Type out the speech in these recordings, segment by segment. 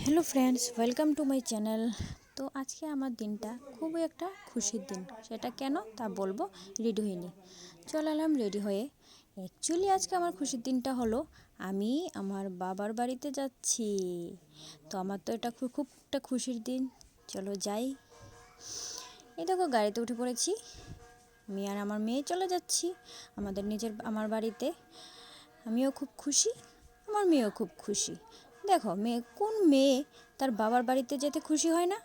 Hello friends, welcome to my channel. তো আজকে আমার দিনটা খুবই একটা খুশির দিন। সেটা কেন তা বলবো, রেডি হইনি। চলে এলাম রেডি হয়ে। অ্যাকচুয়ালি আজকে আমার খুশির দিনটা হলো আমি আমার বাবার বাড়িতে যাচ্ছি। তো আমার তো এটা খুব একটা খুশির দিন। চলো যাই। এই দেখো গাড়িতে উঠে পড়েছি। আমি আর আমার মেয়ে চলে যাচ্ছি আমার বাড়িতে। আমিও খুব খুশি, আমার মেয়েও খুব খুশি। দেখো কোন মেয়ে তার বাবার বাড়িতে যেতে খুশি হয় না?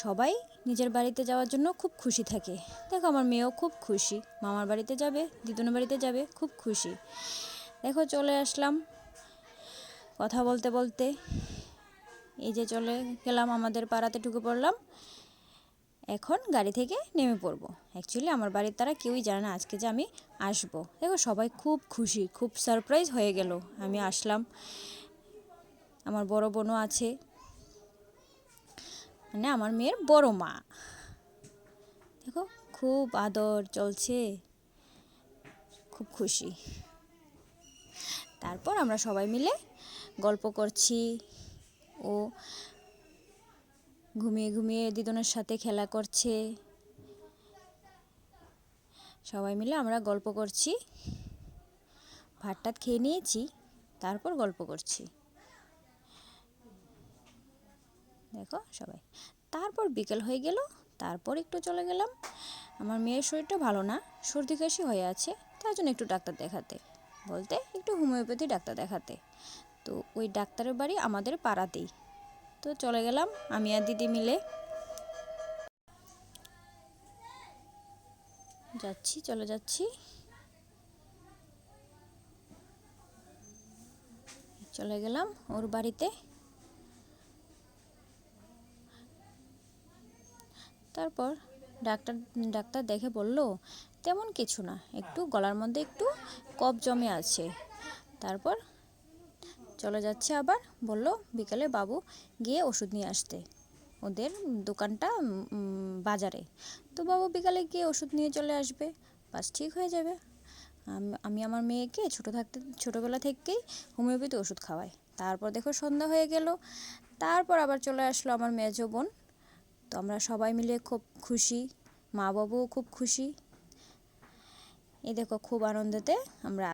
সবাই নিজের বাড়িতে যাওয়ার জন্য খুব খুশি থাকে। দেখো আমার মেয়েও খুব খুশি, মামার বাড়িতে যাবে, দিদুনের বাড়িতে যাবে, খুব খুশি। দেখো চলে আসলাম কথা বলতে বলতে। এই যে চলে গেলাম, আমাদের পাড়াতে ঢুকে পড়লাম। এখন গাড়ি থেকে নেমে পড়বো। অ্যাকচুয়ালি আমার বাড়ির তারা কেউই জানে না আজকে যে আমি আসবো। দেখো সবাই খুব খুশি, খুব সারপ্রাইজ হয়ে গেল আমি আসলাম। আমার বড় বোনও আছে, মানে আমার মেয়ের বড় মা। দেখো খুব আদর চলছে, খুব খুশি। তারপর আমরা সবাই মিলে গল্প করছি, ও ঘুমিয়ে ঘুমিয়ে দিদুনের সাথে খেলা করছে। সবাই মিলে আমরা গল্প করছি। ভাত টাত খেয়ে নিয়েছি, তারপর গল্প করছি। দেখো সবাই। তারপর বিকেল হয়ে গেল, তারপর একটু চলে গেলাম। আমার মেয়ের শরীরটা ভালো না, সর্দি কাশি হয়ে আছে, তার জন্য একটু ডাক্তার দেখাতে, বলতে একটু হোমিওপ্যাথি ডাক্তার দেখাতে। তো ওই ডাক্তারের বাড়ি আমাদের পাড়াতেই। তো চলে গেলাম আমি আর দিদি মিলে। চলে যাচ্ছি। চলে গেলাম ওর বাড়িতে। তারপর ডাক্তার দেখে বলল তেমন কিছু না, একটু গলার মধ্যে একটু কফ জমে আছে। তারপর চলে যাচ্ছে, আবার বলল বিকালে বাবু গিয়ে ওষুধ নিয়ে আসতে, ওদের দোকানটা বাজারে। তো বাবু বিকালে গিয়ে ওষুধ নিয়ে চলে আসবে, বাস ঠিক হয়ে যাবে। আমি আমার মেয়েকে ছোটোবেলা থেকেই হোমিওপ্যাথি ওষুধ খাওয়াই। তারপর দেখো সন্ধ্যা হয়ে গেল, তারপর আবার চলে আসলো আমার মেজো বোন। তো আমরা সবাই মিলে খুব খুশি, মা বাবুও খুব খুশি। এই দেখো খুব আনন্দেতে আমরা